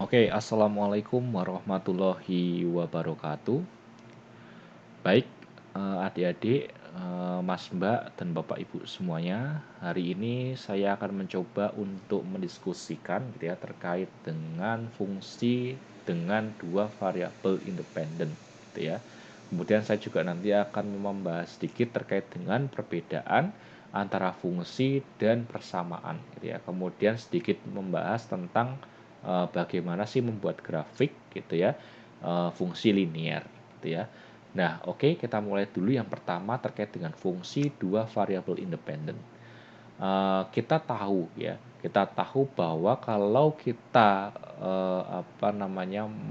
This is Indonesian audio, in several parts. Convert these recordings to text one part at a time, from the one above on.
Oke, assalamualaikum warahmatullahi wabarakatuh. Baik, adik-adik, Mas, Mbak, dan Bapak Ibu semuanya. Hari ini saya akan mencoba untuk mendiskusikan gitu ya terkait dengan fungsi dengan dua variabel independen gitu ya. Kemudian saya juga nanti akan membahas sedikit terkait dengan perbedaan antara fungsi dan persamaan gitu ya. Kemudian sedikit membahas tentang bagaimana sih membuat grafik gitu ya, fungsi linear gitu ya. Nah, oke, kita mulai dulu yang pertama terkait dengan fungsi dua variabel independen. Kita tahu bahwa kalau kita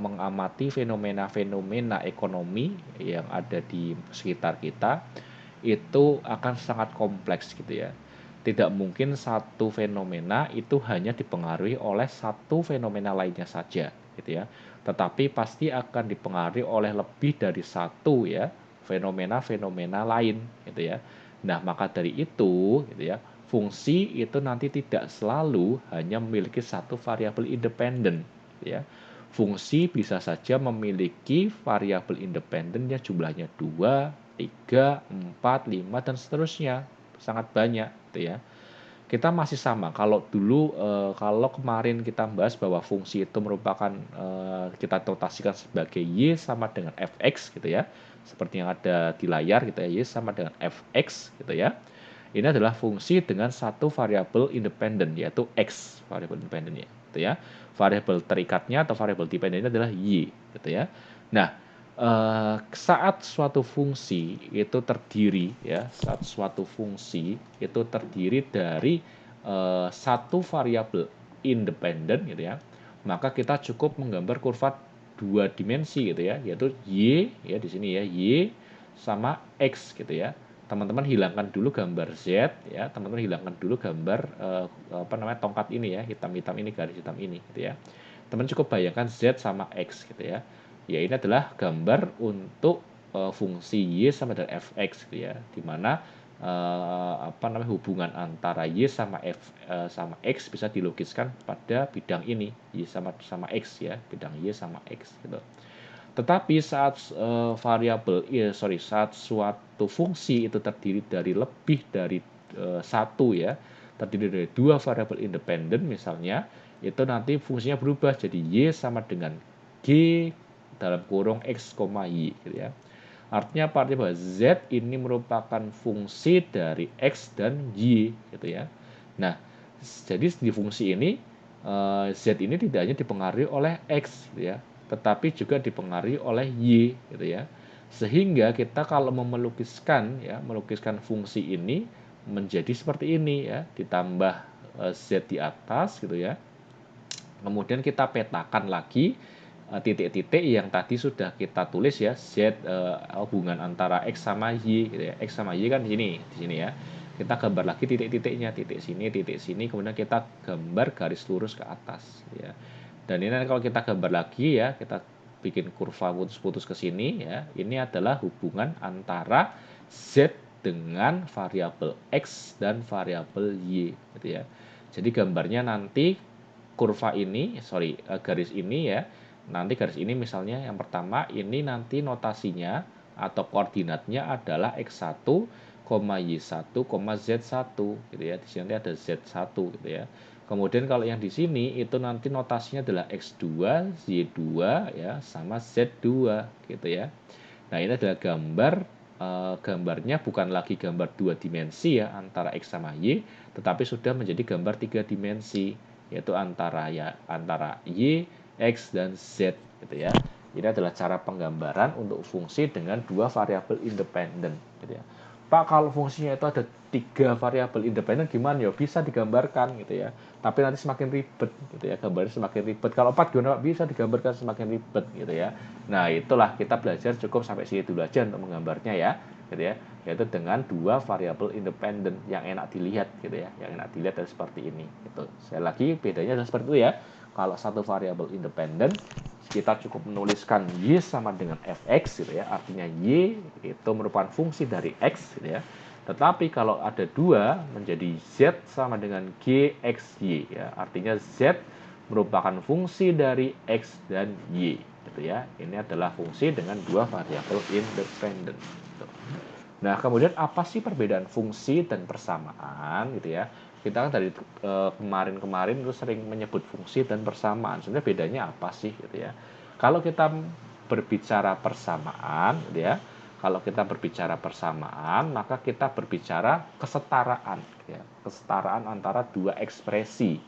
mengamati fenomena-fenomena ekonomi yang ada di sekitar kita, itu akan sangat kompleks gitu ya. Tidak mungkin satu fenomena itu hanya dipengaruhi oleh satu fenomena lainnya saja gitu ya. Tetapi pasti akan dipengaruhi oleh lebih dari satu ya fenomena-fenomena lain gitu ya. Nah, maka dari itu gitu ya, fungsi itu nanti tidak selalu hanya memiliki satu variabel independen ya. Fungsi bisa saja memiliki variabel independen yang jumlahnya 2, 3, 4, 5, dan seterusnya. Sangat banyak gitu ya. Kita masih sama. Kalau kemarin kita bahas bahwa fungsi itu merupakan kita notasikan sebagai y sama dengan fx gitu ya. Seperti yang ada di layar gitu ya, y sama dengan fx gitu ya. Ini adalah fungsi dengan satu variabel independen yaitu x, variabel independennya gitu ya. Variabel terikatnya atau variabel dependennya adalah y gitu ya. Nah, saat suatu fungsi itu terdiri dari satu variabel independen gitu ya, maka kita cukup menggambar kurva dua dimensi gitu ya, yaitu y ya di sini ya, y sama x gitu ya. Teman-teman hilangkan dulu gambar z ya, teman-teman hilangkan dulu gambar tongkat ini ya, hitam-hitam ini, garis hitam ini gitu ya. Teman cukup bayangkan z sama x gitu ya. Ya, ini adalah gambar untuk fungsi y sama dengan fx gitu ya, di mana hubungan antara y sama sama x bisa dilukiskan pada bidang ini, y sama sama x ya, bidang y sama x gitu. Tetapi saat suatu fungsi itu terdiri dari lebih dari satu ya, terdiri dari dua variabel independen misalnya, itu nanti fungsinya berubah jadi y sama dengan g dalam kurung x, y gitu ya. Artinya apa? Artinya bahwa z ini merupakan fungsi dari x dan y gitu ya. Nah, jadi di fungsi ini z ini tidak hanya dipengaruhi oleh x gitu ya, tetapi juga dipengaruhi oleh y gitu ya. Sehingga kita kalau melukiskan fungsi ini menjadi seperti ini ya, ditambah z di atas gitu ya. Kemudian kita petakan lagi titik-titik yang tadi sudah kita tulis ya, z hubungan antara x sama y gitu ya. X sama y kan di sini ya. Kita gambar lagi titik-titiknya, titik sini, kemudian kita gambar garis lurus ke atas ya. Dan ini kalau kita gambar lagi ya, kita bikin kurva putus-putus ke sini ya. Ini adalah hubungan antara z dengan variabel x dan variabel y gitu ya. Jadi gambarnya nanti garis ini ya. Nanti garis ini misalnya yang pertama ini nanti notasinya atau koordinatnya adalah x1, y1, z1 gitu ya. Di sini ada z1 gitu ya. Kemudian kalau yang di sini itu nanti notasinya adalah x2, y2 ya sama z2 gitu ya. Nah, ini adalah gambarnya bukan lagi gambar dua dimensi ya antara x sama y, tetapi sudah menjadi gambar tiga dimensi yaitu antara y, x dan z gitu ya. Ini adalah cara penggambaran untuk fungsi dengan dua variabel independen gitu ya. Pak, kalau fungsinya itu ada tiga variabel independen gimana ya? Bisa digambarkan gitu ya. Tapi nanti semakin ribet gitu ya. Gambarnya semakin ribet. Kalau 4 gimana Pak? Bisa digambarkan semakin ribet gitu ya. Nah, itulah kita belajar cukup sampai sini dulu aja untuk menggambarnya ya. Gitu ya. Yaitu dengan dua variabel independen yang enak dilihat gitu ya. Yang enak dilihat adalah seperti ini gitu. Sekali lagi bedanya adalah seperti itu ya. Kalau satu variabel independen kita cukup menuliskan y sama dengan fx gitu ya, artinya y itu merupakan fungsi dari x gitu ya. Tetapi kalau ada dua menjadi z sama dengan gxy ya, artinya z merupakan fungsi dari X dan Y gitu ya. Ini adalah fungsi dengan dua variabel independen gitu. Nah, kemudian apa sih perbedaan fungsi dan persamaan gitu ya? Kita kan dari kemarin-kemarin itu sering menyebut fungsi dan persamaan. Sebenarnya bedanya apa sih gitu ya? Kalau kita berbicara persamaan gitu ya, kalau kita berbicara persamaan, maka kita berbicara kesetaraan ya. Kesetaraan antara dua ekspresi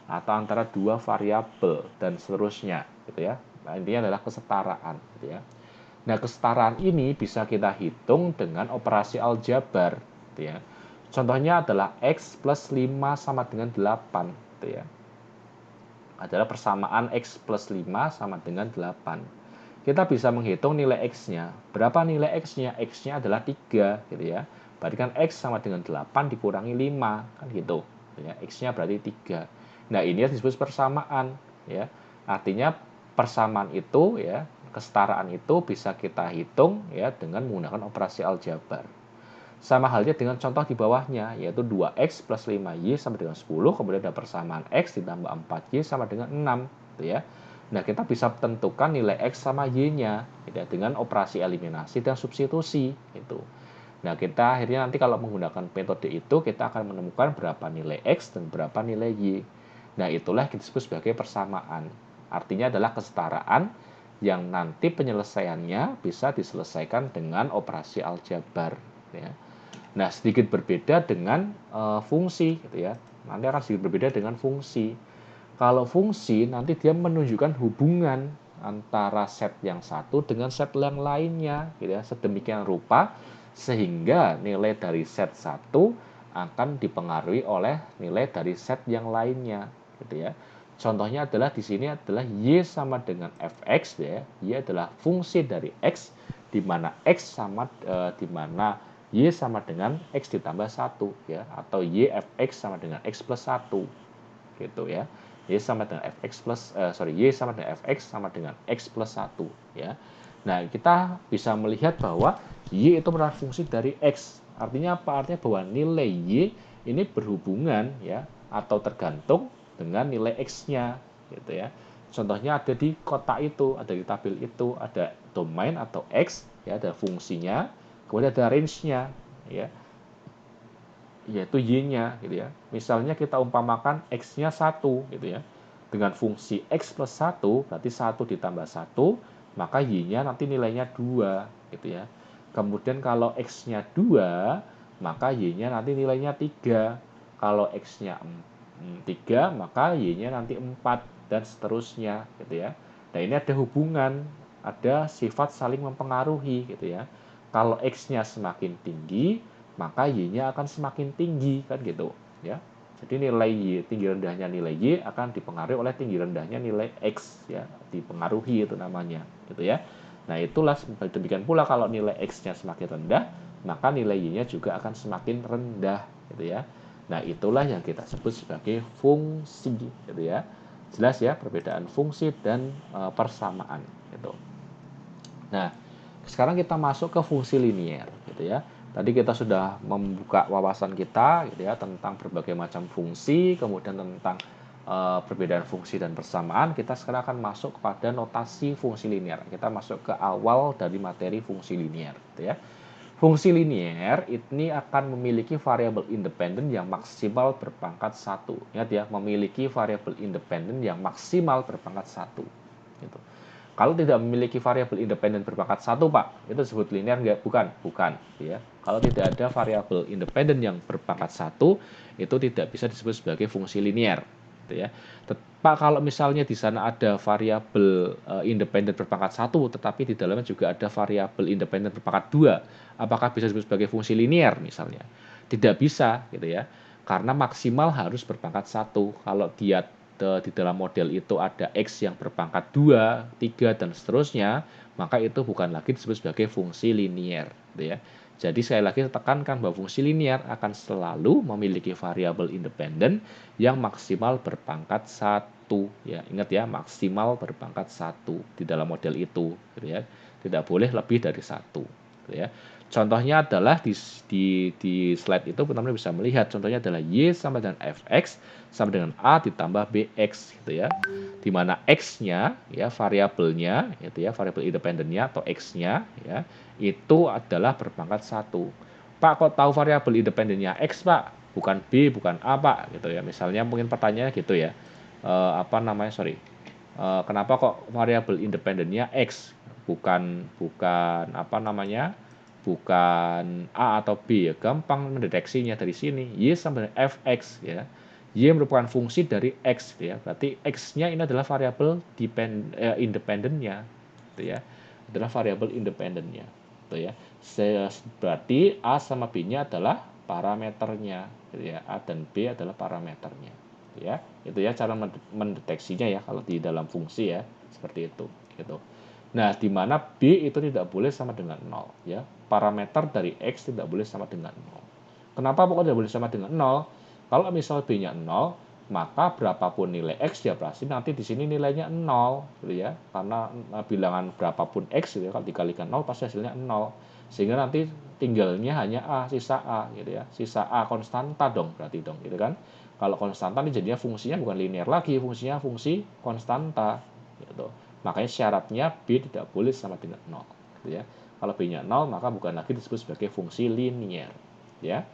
atau antara dua variabel dan seterusnya gitu ya. Nah, intinya adalah kesetaraan gitu ya. Nah, kesetaraan ini bisa kita hitung dengan operasi aljabar, gitu ya. Contohnya adalah X plus 5 sama dengan 8, gitu ya. Adalah persamaan X plus 5 sama dengan 8. Kita bisa menghitung nilai X-nya. Berapa nilai X-nya? X-nya adalah 3, gitu ya. Berarti kan X sama dengan 8 dikurangi 5, kan gitu. Ya, X-nya berarti 3. Nah, ini disebut persamaan, ya. Artinya persamaan itu ya, kesetaraan itu bisa kita hitung ya dengan menggunakan operasi aljabar. Sama halnya dengan contoh di bawahnya, yaitu 2x plus 5y sama dengan 10, kemudian ada persamaan x ditambah 4y sama dengan 6, gitu ya. Nah, kita bisa tentukan nilai x sama y-nya gitu ya, dengan operasi eliminasi dan substitusi gitu. Nah, kita akhirnya nanti kalau menggunakan metode itu, kita akan menemukan berapa nilai x dan berapa nilai y. Nah, itulah yang disebut sebagai persamaan. Artinya adalah kesetaraan yang nanti penyelesaiannya bisa diselesaikan dengan operasi aljabar ya. Nah, sedikit berbeda dengan fungsi gitu ya. Nanti akan sedikit berbeda dengan fungsi. Kalau fungsi nanti dia menunjukkan hubungan antara set yang satu dengan set yang lainnya gitu ya. Sedemikian rupa sehingga nilai dari set satu akan dipengaruhi oleh nilai dari set yang lainnya gitu ya. Contohnya adalah di sini adalah y sama dengan fx ya. Y adalah fungsi dari x di mana x sama di mana y sama dengan x ditambah 1 ya, atau y fx sama dengan x plus 1 gitu ya. Y sama dengan fx plus y sama dengan fx sama dengan x plus 1 ya. Nah, kita bisa melihat bahwa y itu merupakan fungsi dari x. Artinya apa? Artinya bahwa nilai y ini berhubungan ya atau tergantung dengan nilai x-nya gitu ya. Contohnya ada di kotak itu, ada di tabel itu, ada domain atau x ya, ada fungsinya, kemudian ada range-nya ya, yaitu y-nya gitu ya. Misalnya kita umpamakan x-nya 1 gitu ya. Dengan fungsi x plus 1 berarti 1 ditambah 1, maka y-nya nanti nilainya 2 gitu ya. Kemudian kalau x-nya 2, maka y-nya nanti nilainya 3. Kalau x-nya 3, maka y-nya nanti 4 dan seterusnya gitu ya. Nah, ini ada hubungan, ada sifat saling mempengaruhi gitu ya. Kalau x-nya semakin tinggi, maka y-nya akan semakin tinggi kan gitu ya. Jadi nilai y, tinggi rendahnya nilai y akan dipengaruhi oleh tinggi rendahnya nilai x ya, dipengaruhi itu namanya gitu ya. Nah, itulah demikian pula kalau nilai x-nya semakin rendah, maka nilai y-nya juga akan semakin rendah gitu ya. Nah, itulah yang kita sebut sebagai fungsi gitu ya. Jelas ya perbedaan fungsi dan persamaan gitu. Nah, sekarang kita masuk ke fungsi linier gitu ya. Tadi kita sudah membuka wawasan kita gitu ya tentang berbagai macam fungsi, kemudian tentang perbedaan fungsi dan persamaan. Kita sekarang akan masuk kepada notasi fungsi linier. Kita masuk ke awal dari materi fungsi linier gitu ya. Fungsi linier ini akan memiliki variabel independen yang maksimal berpangkat 1. Ingat ya, memiliki variabel independen yang maksimal berpangkat 1. Gitu. Kalau tidak memiliki variabel independen berpangkat 1, Pak, itu disebut linier enggak? Bukan, bukan. Ya. Kalau tidak ada variabel independen yang berpangkat 1, itu tidak bisa disebut sebagai fungsi linier. Gitu ya. Pak, kalau misalnya di sana ada variabel independen berpangkat 1, tetapi di dalamnya juga ada variabel independen berpangkat 2, apakah bisa disebut sebagai fungsi linier misalnya? Tidak bisa, gitu ya. Karena maksimal harus berpangkat 1. Kalau dia di dalam model itu ada x yang berpangkat 2, 3, dan seterusnya, maka itu bukan lagi disebut sebagai fungsi linier, gitu ya. Jadi sekali lagi tekankan bahwa fungsi linier akan selalu memiliki variabel independen yang maksimal berpangkat 1 ya. Ingat ya, maksimal berpangkat 1 di dalam model itu gitu ya. Tidak boleh lebih dari 1 gitu ya. Contohnya adalah di slide itu teman-teman bisa melihat contohnya adalah Y sama dengan Fx sama dengan A ditambah Bx gitu ya. Di mana X-nya ya variabelnya itu ya variabel independennya atau X-nya ya itu adalah berpangkat 1. Pak kok tahu variabel independennya X Pak? Bukan B, bukan A Pak gitu ya. Misalnya mungkin pertanyaannya gitu ya. Apa namanya? Sorry. Kenapa kok variabel independennya X bukan bukan apa namanya? Bukan A atau B ya, gampang mendeteksinya dari sini. Y sama dengan Fx ya. Y merupakan fungsi dari X ya. Berarti X-nya ini adalah variabel independennya gitu ya. Adalah variabel independennya gitu ya. Berarti A sama B-nya adalah parameternya gitu ya. A dan B adalah parameternya gitu ya. Itu ya cara mendeteksinya ya kalau di dalam fungsi ya. Seperti itu gitu. Nah, di mana B itu tidak boleh sama dengan 0 ya. Parameter dari X tidak boleh sama dengan 0. Kenapa pokoknya tidak boleh sama dengan 0? Kalau misal B-nya 0, maka berapapun nilai X ya pasti nanti di sini nilainya 0 gitu ya. Karena bilangan berapapun X gitu ya, kalau dikalikan 0 pasti hasilnya 0. Sehingga nanti tinggalnya hanya A, sisa A gitu ya. Sisa A konstanta dong berarti dong gitu kan. Kalau konstanta ini jadinya fungsinya bukan linear lagi, fungsinya fungsi konstanta gitu. Makanya syaratnya B tidak boleh sama dengan 0 gitu ya. Kalau B-nya 0 maka bukan lagi disebut sebagai fungsi linear ya.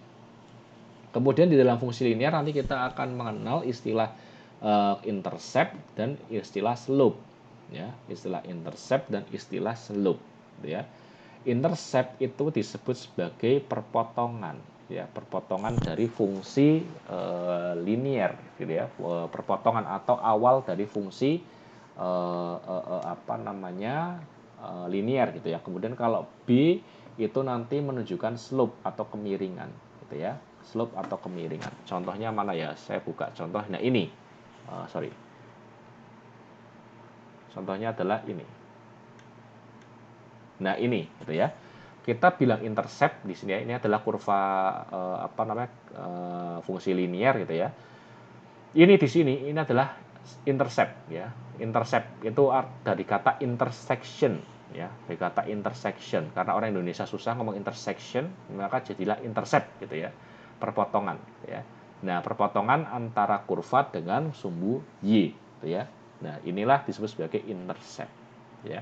Kemudian di dalam fungsi linear nanti kita akan mengenal istilah intercept dan istilah slope ya, istilah intercept dan istilah slope gitu ya. Intercept itu disebut sebagai perpotongan ya, perpotongan dari fungsi linear gitu ya, perpotongan atau awal dari fungsi apa namanya linear gitu ya. Kemudian kalau B itu nanti menunjukkan slope atau kemiringan gitu ya, slope atau kemiringan. Contohnya mana ya? Saya buka contoh. Nah ini, sorry. Contohnya adalah ini. Nah ini gitu ya. Kita bilang intercept di sini ya, ini adalah kurva apa namanya fungsi linear gitu ya. Ini di sini ini adalah intercept ya. Intercept itu dari kata intersection ya, dari kata intersection. Karena orang Indonesia susah ngomong intersection, maka jadilah intercept gitu ya. Perpotongan gitu ya. Nah, perpotongan antara kurva dengan sumbu Y gitu ya. Nah, inilah disebut sebagai intercept ya.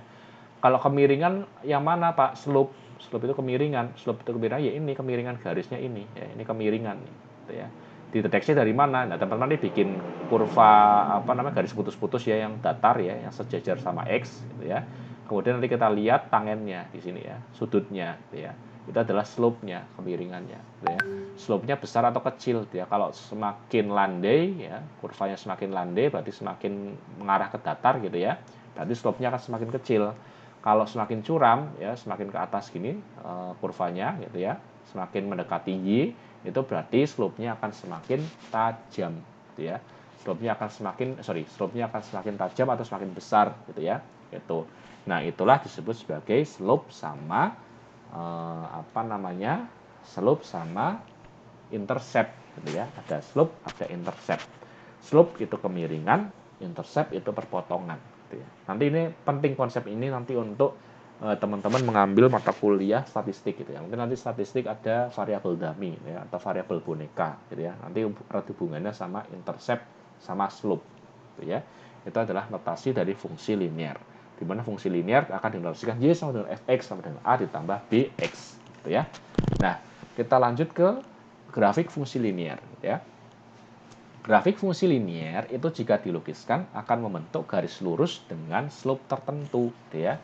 Kalau kemiringan yang mana Pak? Slope. Slope itu kemiringan. Slope itu kemiringan ya ini kemiringan garisnya ini ya. Ini kemiringan gitu ya. Dideteksi dari mana? Nah, teman-teman ini bikin kurva apa namanya garis putus-putus ya yang datar ya, yang sejajar sama X gitu ya. Kemudian nanti kita lihat tangennya di sini ya, sudutnya gitu ya. Itu adalah slope-nya, kemiringannya gitu ya. Slope-nya besar atau kecil gitu ya. Kalau semakin landai ya, kurvanya semakin landai berarti semakin mengarah ke datar gitu ya. Berarti slope-nya akan semakin kecil. Kalau semakin curam ya, semakin ke atas gini kurvanya gitu ya, semakin mendekati Y, itu berarti slope-nya akan semakin tajam gitu ya. Slope-nya akan semakin tajam atau semakin besar gitu ya. Gitu. Nah, itulah disebut sebagai slope sama apa namanya? Slope sama intercept gitu ya. Ada slope, ada intercept. Slope itu kemiringan, intercept itu perpotongan gitu ya. Nanti ini penting konsep ini nanti untuk teman-teman mengambil mata kuliah statistik gitu ya. Mungkin nanti statistik ada variabel dummy ya, atau variabel boneka gitu ya. Nanti ada hubungannya sama intercept sama slope gitu ya. Itu adalah notasi dari fungsi linear. Di mana fungsi linear akan dinotasikan Y sama dengan Fx sama dengan A ditambah Bx gitu ya. Nah, kita lanjut ke grafik fungsi linear ya. Grafik fungsi linear itu jika dilukiskan akan membentuk garis lurus dengan slope tertentu gitu ya.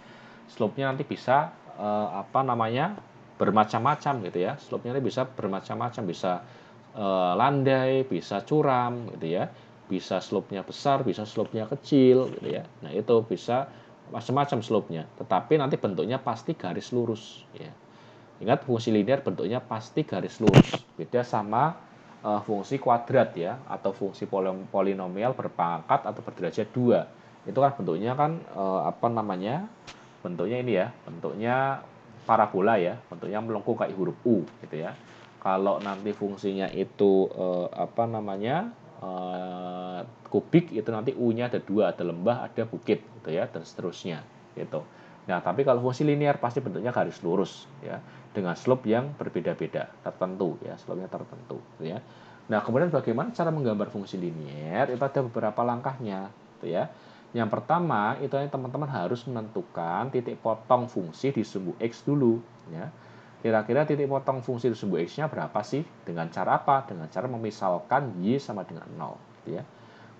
Slope-nya nanti bisa apa namanya? Bermacam-macam gitu ya. Slope-nya nanti bisa bermacam-macam, bisa landai, bisa curam gitu ya. Bisa slope-nya besar, bisa slope-nya kecil gitu ya. Nah, itu bisa macam-macam slope-nya, tetapi nanti bentuknya pasti garis lurus ya. Ingat fungsi linear bentuknya pasti garis lurus. Beda sama fungsi kuadrat ya, atau fungsi polinomial berpangkat atau berderajat 2. Itu kan bentuknya kan apa namanya? Bentuknya ini ya, bentuknya parabola ya, bentuknya melengkung kayak huruf U gitu ya. Kalau nanti fungsinya itu apa namanya? Kubik itu nanti U-nya ada 2, ada lembah, ada bukit gitu ya, dan seterusnya gitu. Nah, tapi kalau fungsi linear pasti bentuknya garis lurus ya, dengan slope yang berbeda-beda, tertentu ya, slope-nya tertentu gitu ya. Nah, kemudian bagaimana cara menggambar fungsi linear? Itu ada beberapa langkahnya gitu ya. Yang pertama, itu teman-teman harus menentukan titik potong fungsi di sumbu X dulu ya. Kira-kira titik potong fungsi di sumbu X-nya berapa sih? Dengan cara apa? Dengan cara memisalkan Y sama dengan 0 gitu ya.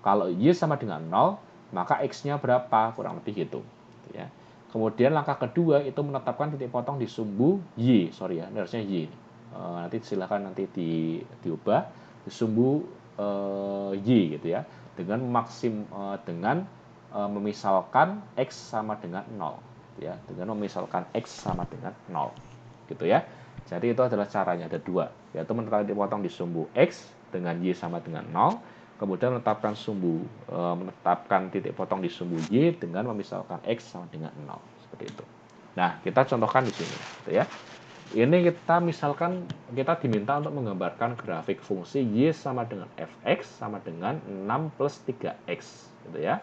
Kalau Y sama dengan 0, maka X-nya berapa? Kurang lebih gitu ya. Kemudian langkah kedua itu menetapkan titik potong di sumbu Y, sorry ya, ini harusnya Y. Nanti silakan nanti diubah di sumbu Y gitu ya, dengan memisalkan X sama dengan 0 ya, dengan memisalkan X sama dengan 0 gitu ya. Jadi itu adalah caranya, ada dua, yaitu menetapkan titik potong di sumbu X dengan Y sama dengan 0, kemudian menetapkan titik potong di sumbu Y dengan memisalkan X sama dengan 0 seperti itu. Nah, kita contohkan di sini gitu ya. Ini kita misalkan kita diminta untuk menggambarkan grafik fungsi Y sama dengan Fx sama dengan 6 plus 3x gitu ya.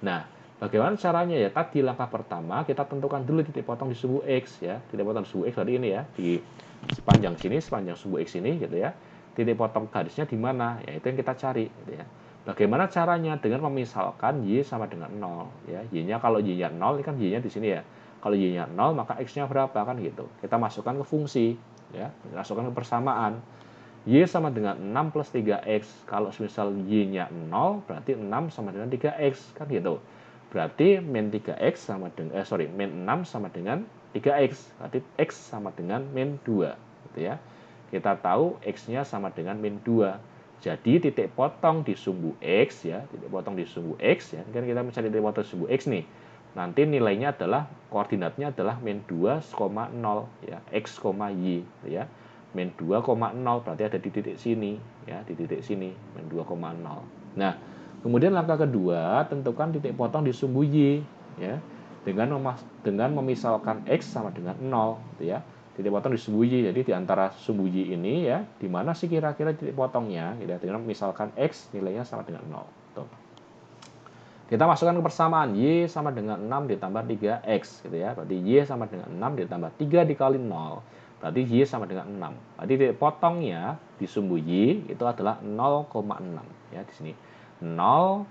Nah, bagaimana caranya ya? Tadi langkah pertama kita tentukan dulu titik potong di sumbu X ya. Titik potong di sumbu X tadi ini ya, di sepanjang sini, sepanjang sumbu X ini gitu ya. Titik potong garisnya di mana? Ya, itu yang kita cari gitu ya. Bagaimana caranya? Dengan memisalkan Y sama dengan 0 ya. Y-nya kalau Y-nya 0 kan Y-nya di sini ya. Kalau Y-nya 0 maka X-nya berapa kan gitu. Kita masukkan ke fungsi ya, masukkan ke persamaan. Y sama dengan 6 plus 3X. Kalau misal Y-nya 0 berarti 6 sama dengan 3X kan gitu. Berarti min 3X sama dengan min 6 sama dengan 3X. Berarti X sama dengan min 2 gitu ya. Kita tahu X-nya sama dengan min 2. Jadi titik potong di sumbu X ya, titik potong di sumbu X ya. Kan kita mencari titik potong di sumbu X nih. Nanti nilainya adalah koordinatnya adalah min 2, 0 ya, X, Y ya. Min 2,0 berarti ada di titik sini ya, di titik sini min 2,0. Nah, kemudian langkah kedua tentukan titik potong di sumbu Y ya. Dengan memisalkan X sama dengan 0 gitu ya. Titik potong di sumbu Y. Jadi di antara sumbu Y ini ya, di mana sih kira-kira titik potongnya? Gitu ya. Dengan misalkan X nilainya sama dengan 0. Tuh. Kita masukkan ke persamaan Y sama dengan 6 ditambah 3X gitu ya. Berarti Y sama dengan 6 ditambah 3 dikali 0. Berarti Y sama dengan 6. Berarti titik potongnya di sumbu Y itu adalah 0,6 ya di sini. 0,6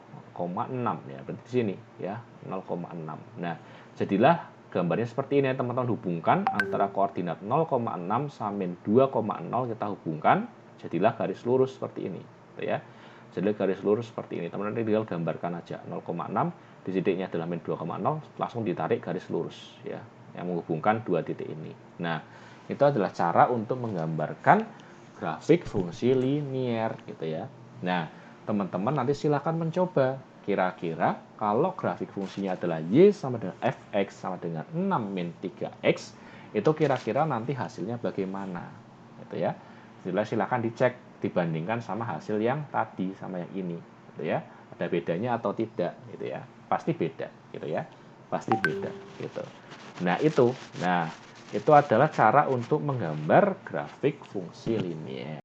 ya. Berarti di sini ya, 0,6. Nah, jadilah gambarnya seperti ini teman-teman, hubungkan antara koordinat 0,6 sama 2,0 kita hubungkan, jadilah garis lurus seperti ini gitu ya. Jadi garis lurus seperti ini. Teman-teman tinggal gambarkan aja 0,6, di titiknya adalah min 2,0, langsung ditarik garis lurus ya, yang menghubungkan dua titik ini. Nah, itu adalah cara untuk menggambarkan grafik fungsi linear gitu ya. Nah, teman-teman nanti silahkan mencoba. Kira-kira kalau grafik fungsinya adalah Y sama dengan Fx sama dengan 6 min 3x, itu kira-kira nanti hasilnya bagaimana gitu ya. Silahkan dicek, dibandingkan sama hasil yang tadi sama yang ini gitu ya, ada bedanya atau tidak gitu ya, pasti beda gitu ya, pasti beda gitu. Nah itu adalah cara untuk menggambar grafik fungsi linear.